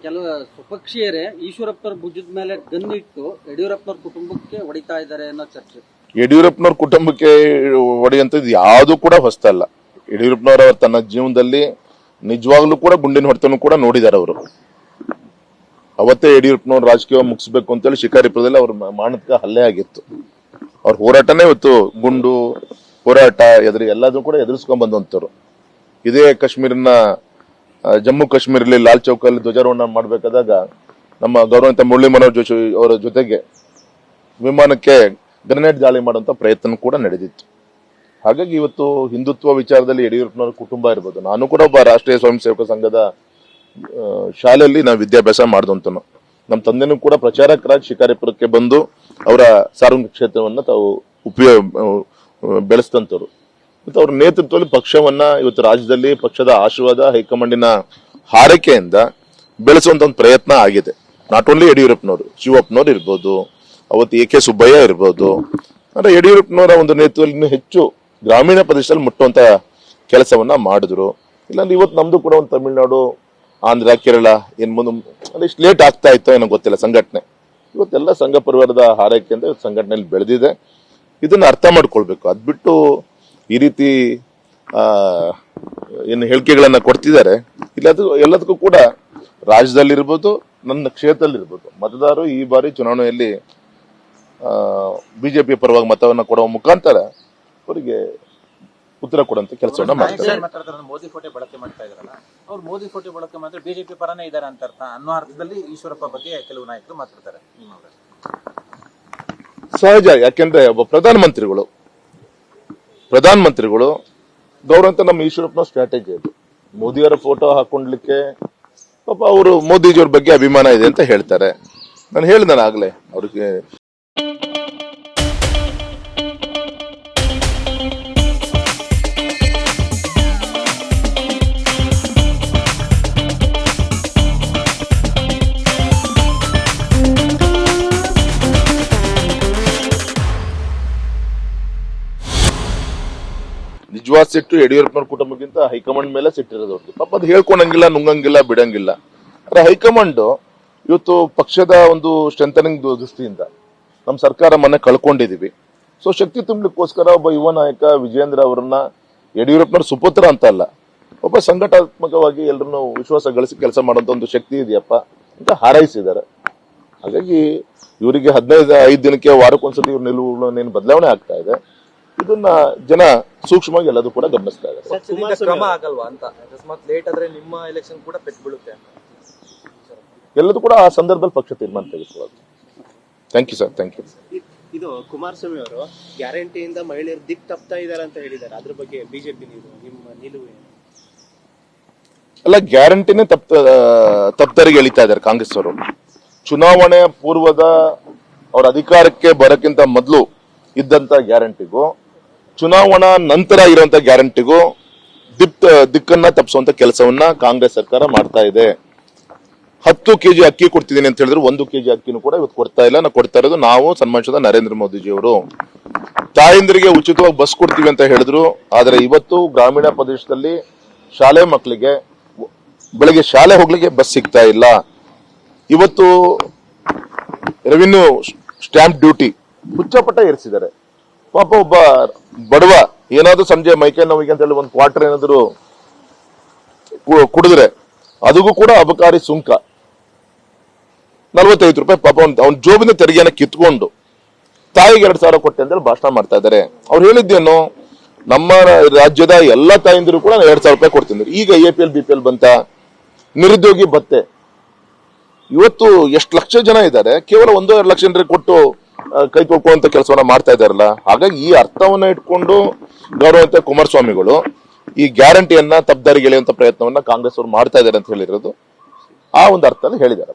ಕೆಲವು ಸ್ವಪಕ್ಷೀಯರೇ ಈಶ್ವರಪ್ಪನವ್ರ ಭುಜದ ಮೇಲೆ ಗನ್ನಿಟ್ಟು ಯಡಿಯೂರಪ್ಪನವ್ರ ಕುಟುಂಬಕ್ಕೆ ಹೊಡಿತಾ ಇದ್ದಾರೆ ಅನ್ನೋ ಚರ್ಚೆ. ಯಡಿಯೂರಪ್ಪನವ್ರ ಕುಟುಂಬಕ್ಕೆ ಹೊಡೆಯುವಂಥದ್ದು ಯಾವುದು ಕೂಡ ಹೊಸತಲ್ಲ. ಯಡಿಯೂರಪ್ಪನವರ ತನ್ನ ಜೀವನದಲ್ಲಿ ನಿಜವಾಗ್ಲೂ ಕೂಡ ಗುಂಡಿನ ಹೊಡೆತನೂ ಕೂಡ ನೋಡಿದ್ದಾರೆ ಅವರು. ಅವತ್ತೇ ಯಡಿಯೂರಪ್ಪನವ್ರ ರಾಜಕೀಯ ಮುಗಿಸ್ಬೇಕು ಅಂತೇಳಿ ಶಿಕಾರಿಪುರದಲ್ಲಿ ಅವ್ರ ಮಾನಸಿಕ ಹಲ್ಲೆ ಆಗಿತ್ತು. ಅವ್ರ ಹೋರಾಟನೇ ಇವತ್ತು ಗುಂಡು ಹೋರಾಟ ಎಲ್ಲದೂ ಕೂಡ ಎದುರಿಸ್ಕೊಂಡ್ ಬಂದಂತವ್ರು. ಇದೇ ಕಾಶ್ಮೀರಿನ ಜಮ್ಮು ಕಾಶ್ಮೀರಲ್ಲಿ ಲಾಲ್ ಚೌಕಲ್ಲಿ ಧ್ವಜಾರೋಹಣ ಮಾಡಬೇಕಾದಾಗ ನಮ್ಮ ಗೌರವಾನ್ವಿತ ಮುರಳಿ ಮನೋಹರ್ ಜೋಶಿ ಅವರ ಜೊತೆಗೆ ವಿಮಾನಕ್ಕೆ ಗ್ರೆನೇಡ್ ದಾಳಿ ಮಾಡುವಂತ ಪ್ರಯತ್ನ ಕೂಡ ನಡೆದಿತ್ತು. ಹಾಗಾಗಿ ಇವತ್ತು ಹಿಂದುತ್ವ ವಿಚಾರದಲ್ಲಿ ಯಡಿಯೂರಪ್ಪನವರ ಕುಟುಂಬ ಇರ್ಬೋದು. ನಾನು ಕೂಡ ಒಬ್ಬ ರಾಷ್ಟ್ರೀಯ ಸ್ವಯಂ ಸೇವಕ ಸಂಘದ ಶಾಲೆಯಲ್ಲಿ ನಾವು ವಿದ್ಯಾಭ್ಯಾಸ ಮಾಡಿದಂತನು. ನಮ್ಮ ತಂದೆನೂ ಕೂಡ ಪ್ರಚಾರಕರಾಗಿ ಶಿಕಾರಿಪುರಕ್ಕೆ ಬಂದು ಅವರ ಸಾರ್ವಜನಿಕ ಕ್ಷೇತ್ರವನ್ನ ತಾವು ಬೆಳೆಸಿದಂತವ್ರು. ಮತ್ತು ಅವ್ರ ನೇತೃತ್ವದಲ್ಲಿ ಪಕ್ಷವನ್ನ ಇವತ್ತು ರಾಜ್ಯದಲ್ಲಿ ಪಕ್ಷದ ಆಶೀರ್ವಾದ ಹೈಕಮಾಂಡಿನ ಹಾರೈಕೆಯಿಂದ ಬೆಳೆಸುವಂತ ಒಂದು ಪ್ರಯತ್ನ ಆಗಿದೆ. ನಾಟ್ ಓನ್ಲಿ ಯಡಿಯೂರಪ್ಪನವರು, ಶಿವಪ್ಪನವ್ರು ಇರ್ಬೋದು, ಅವತ್ತು ಎ ಕೆ ಸುಬ್ಬಯ್ಯ ಇರ್ಬೋದು. ಅಂದ್ರೆ ಯಡಿಯೂರಪ್ಪನವರ ಒಂದು ನೇತೃತ್ವದಲ್ಲಿ ಇನ್ನೂ ಹೆಚ್ಚು ಗ್ರಾಮೀಣ ಪ್ರದೇಶದಲ್ಲಿ ಮುಟ್ಟುವಂತ ಕೆಲಸವನ್ನ ಮಾಡಿದ್ರು. ಇಲ್ಲಾಂದ್ರೆ ಇವತ್ತು ನಮ್ದು ಕೂಡ ಒಂದು ತಮಿಳುನಾಡು, ಆಂಧ್ರ, ಕೇರಳ ಏನ್ ಮುಂದೆ ಅಂದ್ರೆ ಇಷ್ಟು ಲೇಟ್ ಆಗ್ತಾ ಇತ್ತೋ ಏನೋ ಗೊತ್ತಿಲ್ಲ ಸಂಘಟನೆ. ಇವತ್ತೆಲ್ಲ ಸಂಘ ಪರಿವಾರದ ಹಾರೈಕೆಯಿಂದ ಇವತ್ತು ಸಂಘಟನೆಯಲ್ಲಿ ಬೆಳೆದಿದೆ. ಇದನ್ನ ಅರ್ಥ ಮಾಡ್ಕೊಳ್ಬೇಕು. ಅದ್ಬಿಟ್ಟು ಈ ರೀತಿ ಏನು ಹೇಳಿಕೆಗಳನ್ನ ಕೊಡ್ತಿದ್ದಾರೆ. ಎಲ್ಲದಕ್ಕೂ ಕೂಡ ರಾಜ್ಯದಲ್ಲಿರ್ಬೋದು, ನನ್ನ ಕ್ಷೇತ್ರದಲ್ಲಿರ್ಬೋದು, ಮತದಾರರು ಈ ಬಾರಿ ಚುನಾವಣೆಯಲ್ಲಿ ಬಿಜೆಪಿ ಪರವಾಗಿ ಮತವನ್ನ ಕೊಡುವ ಮುಖಾಂತರ ಅವರಿಗೆ ಉತ್ತರ ಕೊಡುವಂತ ಕೆಲಸವನ್ನ ಮಾಡ್ತಾರೆ. ಮೋದಿ ಫೋಟೋ ಬಳಕೆ ಮಾಡ್ತಾ ಇದಾರಲ್ಲ, ಅವ್ರು ಮೋದಿ ಫೋಟೋ ಬಳಕೆ ಮಾತ್ರ ಬಿಜೆಪಿ ಪರನೇ ಇದ್ದಾರೆ ಅಂತ ಅರ್ಥ ಅನ್ನೋ ಅರ್ಥದಲ್ಲಿ ಈಶ್ವರಪ್ಪ ಬಗ್ಗೆ ಕೆಲವು ನಾಯಕರು ಮಾತಾಡ್ತಾರೆ. ಸಹಜ. ಯಾಕೆಂದ್ರೆ ಒಬ್ಬ ಪ್ರಧಾನಮಂತ್ರಿಗಳು ಗೌರವಂತ ನಮ್ಮ ಈಶ್ವರಪ್ಪನ ಸ್ಟ್ರಾಟಜಿ ಅದು. ಮೋದಿಯವರ ಫೋಟೋ ಹಾಕೊಂಡ್ಲಿಕ್ಕೆ ಪಾಪ ಅವರು ಮೋದಿಜಿಯವ್ರ ಬಗ್ಗೆ ಅಭಿಮಾನ ಇದೆ ಅಂತ ಹೇಳ್ತಾರೆ. ನಾನು ಹೇಳಿದೆ ಆಗ್ಲೇ ಅವ್ರಿಗೆ ನಿಜವಾದ ಸಿಟ್ಟು ಯಡಿಯೂರಪ್ಪನವ್ರ ಕುಟುಂಬಕ್ಕಿಂತ ಹೈಕಮಾಂಡ್ ಮೇಲೆ ಸಿಟ್ಟಿರೋದು ಅವ್ರಿಗೆ. ಪಾಪ ಅದು ಹೇಳ್ಕೊಂಡಂಗಿಲ್ಲ, ನುಂಗಂಗಿಲ್ಲ, ಬಿಡಂಗಿಲ್ಲ. ಆದ್ರೆ ಹೈಕಮಾಂಡ್ ಇವತ್ತು ಪಕ್ಷದ ಒಂದು ಸ್ಟ್ರೆಂಥನಿಂಗ್ ದೃಷ್ಟಿಯಿಂದ ನಮ್ಮ ಸರ್ಕಾರ ಮೊನ್ನೆ ಕಳ್ಕೊಂಡಿದೀವಿ. ಸೊ ಶಕ್ತಿ ತುಂಬಲಿಕ್ಕೋಸ್ಕರ ಒಬ್ಬ ಯುವ ನಾಯಕ ವಿಜಯೇಂದ್ರ ಅವರನ್ನ ಯಡಿಯೂರಪ್ಪನವ್ರ ಸುಪುತ್ರ ಅಂತ ಅಲ್ಲ, ಒಬ್ಬ ಸಂಘಟನಾತ್ಮಕವಾಗಿ ಎಲ್ಲರನ್ನು ವಿಶ್ವಾಸ ಗಳಿಸಿ ಕೆಲಸ ಮಾಡುವಂತ ಒಂದು ಶಕ್ತಿ ಇದೆಯಪ್ಪ ಅಂತ ಹಾರೈಸಿದ್ದಾರೆ. ಹಾಗಾಗಿ ಇವರಿಗೆ 15 ದಿನಕ್ಕೆ ವಾರಕ್ಕೊಂದ್ಸತಿ ಇವ್ರ ನಿಲುವುಗಳನ್ನೇನು ಬದಲಾವಣೆ ಆಗ್ತಾ ಇದೆ. ಇದನ್ನ ಜನ ಸೂಕ್ಷ್ಮವಾಗಿ ಎಲ್ಲದೂ ಕೂಡ ಗಮನಿಸ್ತಾ ಇದ್ದಾರೆ. ಕ್ರಮ ಆಗಲ್ವಾ ಅಂತ, ಅಕಸ್ಮಾತ್ ಲೇಟ್ ಆದ್ರೆ ನಿಮ್ಮ ಎಲೆಕ್ಷನ್ ಕೂಡ ಪೆಟ್ಟು ಬೀಳುತ್ತೆ. ಎಲ್ಲದೂ ಕೂಡ ಆ ಸಂದರ್ಭದಲ್ಲಿ ಪಕ್ಷ ತೀರ್ಮಾನ ತೆಗೆದುಕೊಳ್ಳೋದು. Thank you sir, thank you. ಇದು ಕುಮಾರಸ್ವಾಮಿ ಅವರು ಗ್ಯಾರಂಟಿಯಿಂದ ಮಹಿಳೆಯರು ದಿಕ್ ತಪ್ತಾ ಇದ್ದಾರೆ ಅಂತ ಹೇಳಿದ್ದಾರೆ. ಅದ್ರ ಬಗ್ಗೆ ಬಿಜೆಪಿ ನಿಮ್ಮ ನಿಲುವು ಏನು? ಅಲ್ಲ, ಗ್ಯಾರಂಟಿನೇ ತಪ್ತರಿಗೆ ಎಳಿತಾ ಇದ್ದಾರೆ ಕಾಂಗ್ರೆಸ್ ಅವರು. ಚುನಾವಣೆ ಪೂರ್ವದ ಅವರ ಅಧಿಕಾರಕ್ಕೆ ಬರೋಕ್ಕಿಂತ ಮೊದಲು ಇದ್ದಂತ ಗ್ಯಾರಂಟಿಗೂ ಚುನಾವಣಾ ನಂತರ ಇರುವಂತ ಗ್ಯಾರಂಟಿಗೂ ದಿಕ್ಕನ್ನ ತಪ್ಪಿಸುವಂತ ಕೆಲಸವನ್ನ ಕಾಂಗ್ರೆಸ್ ಸರ್ಕಾರ ಮಾಡ್ತಾ ಇದೆ. 10 ಕೆಜಿ ಅಕ್ಕಿ ಕೊಡ್ತಿದ್ದೀನಿ ಅಂತ ಹೇಳಿದ್ರು 1 ಕೆಜಿ ಅಕ್ಕಿನೂ ಕೂಡ ಇವತ್ತು ಕೊಡ್ತಾ ಇಲ್ಲ. ನಾವು ಕೊಡ್ತಾ ಇರೋದು ನಾವು ಸನ್ಮಾನಿಸಿದ ನರೇಂದ್ರ ಮೋದಿಜಿಯವರು. ತಾಯಂದಿರಿಗೆ ಉಚಿತವಾಗಿ ಬಸ್ ಕೊಡ್ತೀವಿ ಅಂತ ಹೇಳಿದ್ರು. ಆದ್ರೆ ಇವತ್ತು ಗ್ರಾಮೀಣ ಪ್ರದೇಶದಲ್ಲಿ ಶಾಲೆ ಮಕ್ಕಳಿಗೆ ಬೆಳಗ್ಗೆ ಶಾಲೆ ಹೋಗ್ಲಿಕ್ಕೆ ಬಸ್ ಸಿಗ್ತಾ ಇಲ್ಲ. ಇವತ್ತು ರೆವಿನ್ಯೂ ಸ್ಟ್ಯಾಂಪ್ ಡ್ಯೂಟಿ ಹುಚ್ಚಪಟ್ಟ ಏರಿಸಿದ್ದಾರೆ. ಪಾಪ ಒಬ್ಬ ಬಡವ ಏನಾದ್ರು ಸಂಜೆ ಮೈಕೈ ನೋವಿಗೆ ಅಂತ ಹೇಳಿ ಒಂದು ಕ್ವಾರ್ಟರ್ ಏನಾದ್ರು ಕುಡಿದ್ರೆ ಅದಕ್ಕೂ ಕೂಡ ಅಬಕಾರಿ ಸುಂಕ 45 ರೂಪಾಯಿ. ಪಾಪ ಅವ್ನ ಜೋಬಿನ ತೆರಿಗೆಯನ್ನು ಕಿತ್ಕೊಂಡು ತಾಯಿಗೆ 2,000 ಕೊಟ್ಟೆ ಅಂತೇಳಿ ಭಾಷಣ ಮಾಡ್ತಾ ಇದ್ದಾರೆ. ಅವ್ರು ಹೇಳಿದ್ದೇನು, ನಮ್ಮ ರಾಜ್ಯದ ಎಲ್ಲಾ ತಾಯಿಂದಿರು ಕೂಡ 2,000 ರೂಪಾಯಿ ಕೊಡ್ತಿದ್ರು. ಈಗ APL BPL ಬಂತ, ನಿರುದ್ಯೋಗಿ ಭತ್ತೆ. ಇವತ್ತು ಎಷ್ಟು ಲಕ್ಷ ಜನ ಇದ್ದಾರೆ, ಕೇವಲ 1-2 ಲಕ್ಷ ಜನರಿಗೆ ಕೊಟ್ಟು ಕೈ ತೊಳ್ಕೊಳ್ಳುವಂತ ಕೆಲಸವನ್ನ ಮಾಡ್ತಾ ಇದಾರಲ್ಲ. ಹಾಗಾಗಿ ಈ ಅರ್ಥವನ್ನ ಇಟ್ಕೊಂಡು ಗೌರವಂತ ಕುಮಾರಸ್ವಾಮಿಗಳು ಈ ಗ್ಯಾರಂಟಿಯನ್ನ ತಪ್ಪದಾರಿಗೆ ಎಳೆಯುವಂತ ಪ್ರಯತ್ನವನ್ನ ಕಾಂಗ್ರೆಸ್ ಅವರು ಮಾಡ್ತಾ ಇದ್ದಾರೆ ಅಂತ ಹೇಳಿರೋದು ಆ ಒಂದು ಅರ್ಥದಲ್ಲಿ ಹೇಳಿದ್ದಾರೆ.